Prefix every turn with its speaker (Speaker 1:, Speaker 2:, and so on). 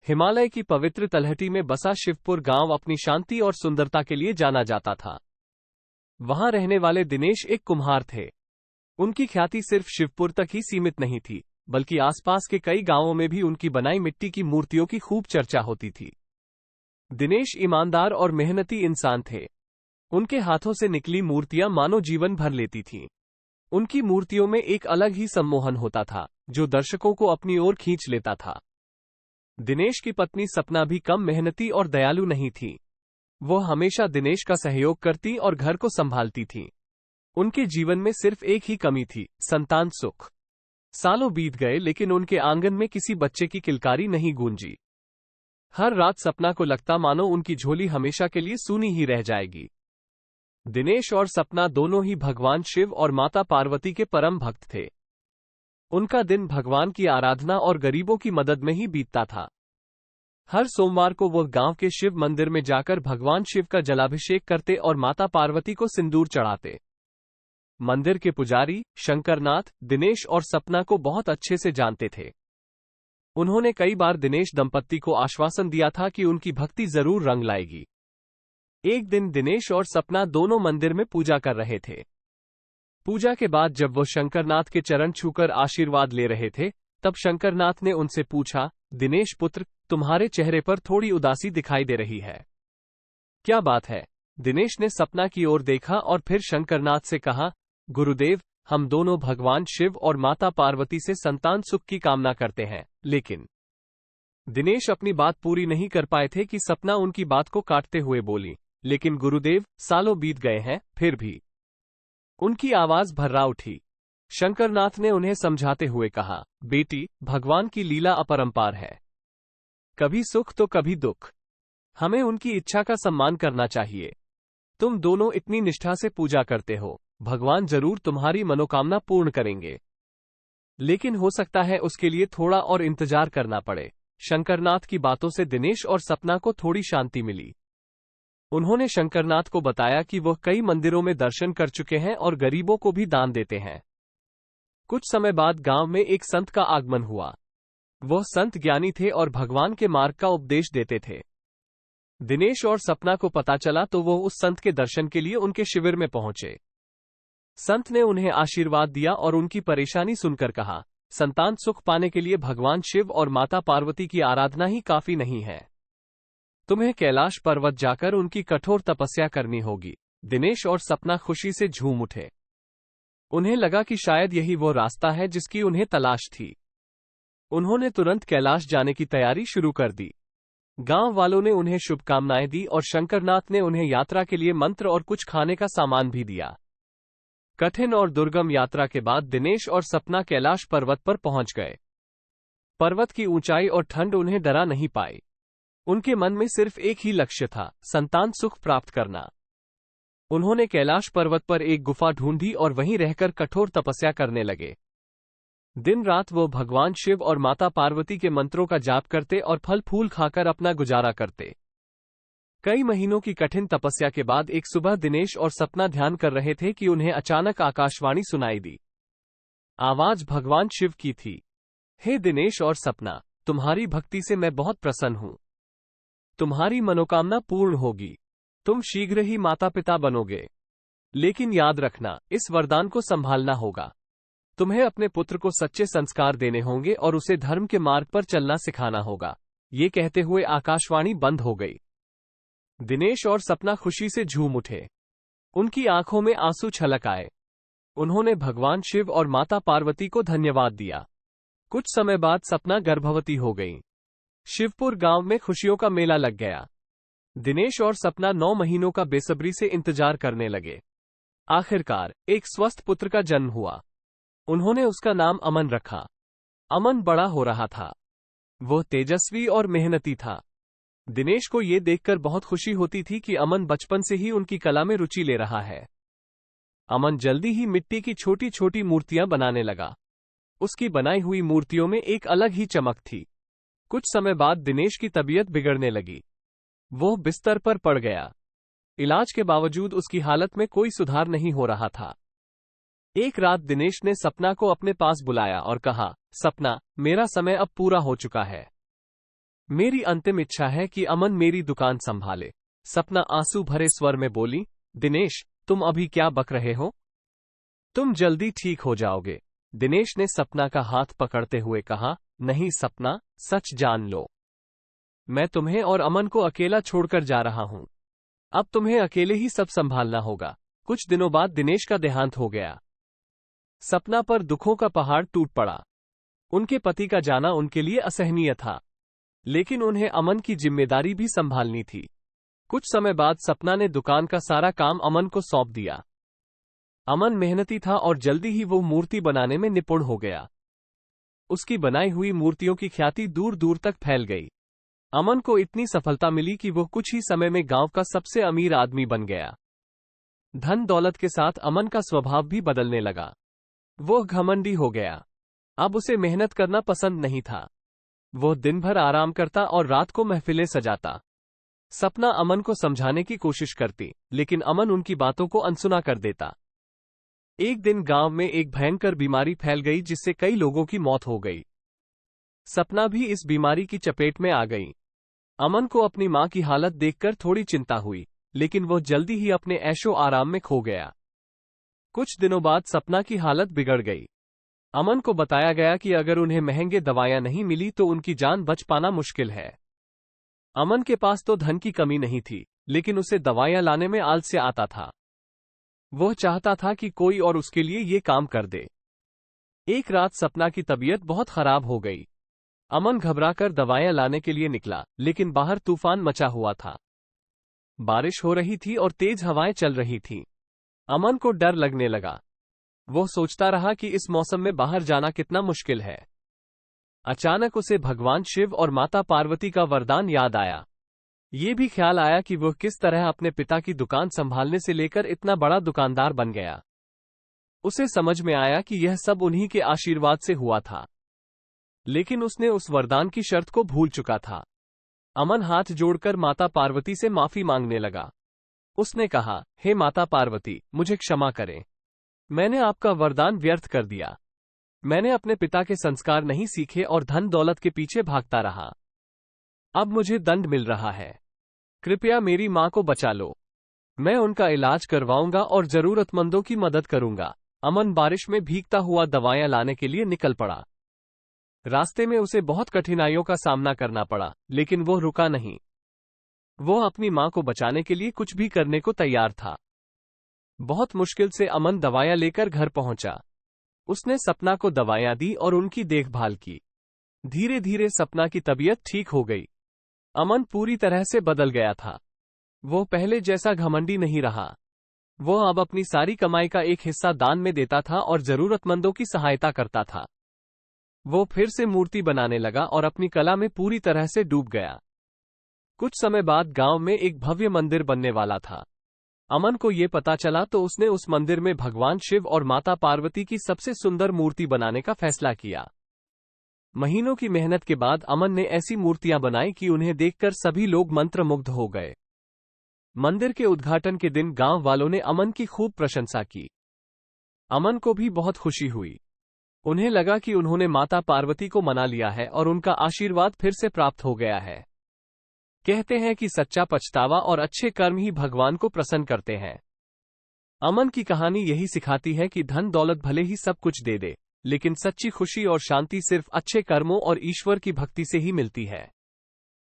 Speaker 1: हिमालय की पवित्र तलहटी में बसा शिवपुर गांव अपनी शांति और सुंदरता के लिए जाना जाता था। वहां रहने वाले दिनेश एक कुम्हार थे। उनकी ख्याति सिर्फ शिवपुर तक ही सीमित नहीं थी, बल्कि आसपास के कई गांवों में भी उनकी बनाई मिट्टी की मूर्तियों की खूब चर्चा होती थी। दिनेश ईमानदार और मेहनती इंसान थे। उनके हाथों से निकली मूर्तियां मानो जीवन भर लेती थीं। उनकी मूर्तियों में एक अलग ही सम्मोहन होता था, जो दर्शकों को अपनी ओर खींच लेता था। दिनेश की पत्नी सपना भी कम मेहनती और दयालु नहीं थी। वह हमेशा दिनेश का सहयोग करती और घर को संभालती थी। उनके जीवन में सिर्फ एक ही कमी थी, संतान सुख। सालों बीत गए, लेकिन उनके आंगन में किसी बच्चे की किलकारी नहीं गूंजी। हर रात सपना को लगता मानो उनकी झोली हमेशा के लिए सूनी ही रह जाएगी। दिनेश और सपना दोनों ही भगवान शिव और माता पार्वती के परम भक्त थे। उनका दिन भगवान की आराधना और गरीबों की मदद में ही बीतता था। हर सोमवार को वह गांव के शिव मंदिर में जाकर भगवान शिव का जलाभिषेक करते और माता पार्वती को सिंदूर चढ़ाते। मंदिर के पुजारी शंकरनाथ दिनेश और सपना को बहुत अच्छे से जानते थे। उन्होंने कई बार दिनेश दंपत्ति को आश्वासन दिया था कि उनकी भक्ति जरूर रंग लाएगी। एक दिन दिनेश और सपना दोनों मंदिर में पूजा कर रहे थे। पूजा के बाद जब वो शंकरनाथ के चरण छूकर आशीर्वाद ले रहे थे, तब शंकरनाथ ने उनसे पूछा, दिनेश पुत्र, तुम्हारे चेहरे पर थोड़ी उदासी दिखाई दे रही है, क्या बात है? दिनेश ने सपना की ओर देखा और फिर शंकरनाथ से कहा, गुरुदेव, हम दोनों भगवान शिव और माता पार्वती से संतान सुख की कामना करते हैं, लेकिन दिनेश अपनी बात पूरी नहीं कर पाए थे कि सपना उनकी बात को काटते हुए बोली, लेकिन गुरुदेव, सालों बीत गए हैं, फिर भी। उनकी आवाज भर्रा उठी। शंकरनाथ ने उन्हें समझाते हुए कहा, बेटी, भगवान की लीला अपरंपार है। कभी सुख तो कभी दुख। हमें उनकी इच्छा का सम्मान करना चाहिए। तुम दोनों इतनी निष्ठा से पूजा करते हो, भगवान जरूर तुम्हारी मनोकामना पूर्ण करेंगे, लेकिन हो सकता है उसके लिए थोड़ा और इंतजार करना पड़े। शंकरनाथ की बातों से दिनेश और सपना को थोड़ी शांति मिली। उन्होंने शंकरनाथ को बताया कि वह कई मंदिरों में दर्शन कर चुके हैं और गरीबों को भी दान देते हैं। कुछ समय बाद गांव में एक संत का आगमन हुआ। वह संत ज्ञानी थे और भगवान के मार्ग का उपदेश देते थे। दिनेश और सपना को पता चला तो वह उस संत के दर्शन के लिए उनके शिविर में पहुंचे। संत ने उन्हें आशीर्वाद दिया और उनकी परेशानी सुनकर कहा, संतान सुख पाने के लिए भगवान शिव और माता पार्वती की आराधना ही काफी नहीं है। तुम्हें कैलाश पर्वत जाकर उनकी कठोर तपस्या करनी होगी। दिनेश और सपना खुशी से झूम उठे। उन्हें लगा कि शायद यही वो रास्ता है जिसकी उन्हें तलाश थी। उन्होंने तुरंत कैलाश जाने की तैयारी शुरू कर दी। गांव वालों ने उन्हें शुभकामनाएं दी और शंकरनाथ ने उन्हें यात्रा के लिए मंत्र और कुछ खाने का सामान भी दिया। कठिन और दुर्गम यात्रा के बाद दिनेश और सपना कैलाश पर्वत पर पहुंच गए। पर्वत की ऊंचाई और ठंड उन्हें डरा नहीं पाई। उनके मन में सिर्फ एक ही लक्ष्य था, संतान सुख प्राप्त करना। उन्होंने कैलाश पर्वत पर एक गुफा ढूंढी और वहीं रहकर कठोर तपस्या करने लगे। दिन रात वो भगवान शिव और माता पार्वती के मंत्रों का जाप करते और फल फूल खाकर अपना गुजारा करते। कई महीनों की कठिन तपस्या के बाद एक सुबह दिनेश और सपना ध्यान कर रहे थे कि उन्हें अचानक आकाशवाणी सुनाई दी। आवाज भगवान शिव की थी। हे दिनेश और सपना, तुम्हारी भक्ति से मैं बहुत प्रसन्न हूं। तुम्हारी मनोकामना पूर्ण होगी। तुम शीघ्र ही माता पिता बनोगे। लेकिन याद रखना, इस वरदान को संभालना होगा। तुम्हें अपने पुत्र को सच्चे संस्कार देने होंगे और उसे धर्म के मार्ग पर चलना सिखाना होगा। ये कहते हुए आकाशवाणी बंद हो गई। दिनेश और सपना खुशी से झूम उठे। उनकी आंखों में आंसू छलक आए। उन्होंने भगवान शिव और माता पार्वती को धन्यवाद दिया। कुछ समय बाद सपना गर्भवती हो गई। शिवपुर गांव में खुशियों का मेला लग गया। दिनेश और सपना 9 महीनों का बेसब्री से इंतजार करने लगे। आखिरकार एक स्वस्थ पुत्र का जन्म हुआ। उन्होंने उसका नाम अमन रखा। अमन बड़ा हो रहा था। वह तेजस्वी और मेहनती था। दिनेश को यह देखकर बहुत खुशी होती थी कि अमन बचपन से ही उनकी कला में रुचि ले रहा है। अमन जल्दी ही मिट्टी की छोटी छोटी मूर्तियां बनाने लगा। उसकी बनाई हुई मूर्तियों में एक अलग ही चमक थी। कुछ समय बाद दिनेश की तबीयत बिगड़ने लगी। वो बिस्तर पर पड़ गया। इलाज के बावजूद उसकी हालत में कोई सुधार नहीं हो रहा था। एक रात दिनेश ने सपना को अपने पास बुलाया और कहा, सपना, मेरा समय अब पूरा हो चुका है। मेरी अंतिम इच्छा है कि अमन मेरी दुकान संभाले। सपना आंसू भरे स्वर में बोली, दिनेश, तुम अभी क्या बक रहे हो? तुम जल्दी ठीक हो जाओगे। दिनेश ने सपना का हाथ पकड़ते हुए कहा, नहीं सपना, सच जान लो। मैं तुम्हें और अमन को अकेला छोड़कर जा रहा हूं। अब तुम्हें अकेले ही सब संभालना होगा। कुछ दिनों बाद दिनेश का देहांत हो गया। सपना पर दुखों का पहाड़ टूट पड़ा। उनके पति का जाना उनके लिए असहनीय था, लेकिन उन्हें अमन की जिम्मेदारी भी संभालनी थी। कुछ समय बाद सपना ने दुकान का सारा काम अमन को सौंप दिया। अमन मेहनती था और जल्दी ही वो मूर्ति बनाने में निपुण हो गया। उसकी बनाई हुई मूर्तियों की ख्याति दूर दूर तक फैल गई। अमन को इतनी सफलता मिली कि वो कुछ ही समय में गांव का सबसे अमीर आदमी बन गया। धन दौलत के साथ अमन का स्वभाव भी बदलने लगा। वो घमंडी हो गया। अब उसे मेहनत करना पसंद नहीं था। वो दिन भर आराम करता और रात को महफिलें सजाता। सपना अमन को समझाने की कोशिश करती, लेकिन अमन उनकी बातों को अनसुना कर देता। एक दिन गांव में एक भयंकर बीमारी फैल गई जिससे कई लोगों की मौत हो गई। सपना भी इस बीमारी की चपेट में आ गई। अमन को अपनी मां की हालत देखकर थोड़ी चिंता हुई, लेकिन वो जल्दी ही अपने ऐशो आराम में खो गया। कुछ दिनों बाद सपना की हालत बिगड़ गई। अमन को बताया गया कि अगर उन्हें महंगे दवाइयां नहीं मिली तो उनकी जान बच पाना मुश्किल है। अमन के पास तो धन की कमी नहीं थी, लेकिन उसे दवाइयां लाने में आलस्य आता था। वह चाहता था कि कोई और उसके लिए ये काम कर दे। एक रात सपना की तबीयत बहुत खराब हो गई। अमन घबराकर दवाइयां लाने के लिए निकला, लेकिन बाहर तूफान मचा हुआ था। बारिश हो रही थी और तेज हवाएं चल रही थीं। अमन को डर लगने लगा। वो सोचता रहा कि इस मौसम में बाहर जाना कितना मुश्किल है। अचानक उसे भगवान शिव और माता पार्वती का वरदान याद आया। ये भी ख्याल आया कि वह किस तरह अपने पिता की दुकान संभालने से लेकर इतना बड़ा दुकानदार बन गया। उसे समझ में आया कि यह सब उन्हीं के आशीर्वाद से हुआ था, लेकिन उसने उस वरदान की शर्त को भूल चुका था। अमन हाथ जोड़कर माता पार्वती से माफी मांगने लगा। उसने कहा, हे माता पार्वती, मुझे क्षमा करें। मैंने आपका वरदान व्यर्थ कर दिया। मैंने अपने पिता के संस्कार नहीं सीखे और धन दौलत के पीछे भागता रहा। अब मुझे दंड मिल रहा है। कृपया मेरी मां को बचा लो। मैं उनका इलाज करवाऊंगा और जरूरतमंदों की मदद करूंगा। अमन बारिश में भीगता हुआ दवाइयां लाने के लिए निकल पड़ा। रास्ते में उसे बहुत कठिनाइयों का सामना करना पड़ा, लेकिन वो रुका नहीं। वो अपनी मां को बचाने के लिए कुछ भी करने को तैयार था। बहुत मुश्किल से अमन दवाइयां लेकर घर पहुंचा। उसने सपना को दवाइयां दी और उनकी देखभाल की। धीरे धीरे सपना की तबीयत ठीक हो गई। अमन पूरी तरह से बदल गया था। वो पहले जैसा घमंडी नहीं रहा। वो अब अपनी सारी कमाई का एक हिस्सा दान में देता था और जरूरतमंदों की सहायता करता था। वो फिर से मूर्ति बनाने लगा और अपनी कला में पूरी तरह से डूब गया। कुछ समय बाद गांव में एक भव्य मंदिर बनने वाला था। अमन को ये पता चला तो उसने उस मंदिर में भगवान शिव और माता पार्वती की सबसे सुंदर मूर्ति बनाने का फैसला किया। महीनों की मेहनत के बाद अमन ने ऐसी मूर्तियां बनाई कि उन्हें देखकर सभी लोग मंत्रमुग्ध हो गए। मंदिर के उद्घाटन के दिन गांव वालों ने अमन की खूब प्रशंसा की। अमन को भी बहुत खुशी हुई। उन्हें लगा कि उन्होंने माता पार्वती को मना लिया है और उनका आशीर्वाद फिर से प्राप्त हो गया है। कहते हैं कि सच्चा पछतावा और अच्छे कर्म ही भगवान को प्रसन्न करते हैं। अमन की कहानी यही सिखाती है कि धन दौलत भले ही सब कुछ दे दे, लेकिन सच्ची खुशी और शांति सिर्फ अच्छे कर्मों और ईश्वर की भक्ति से ही मिलती है।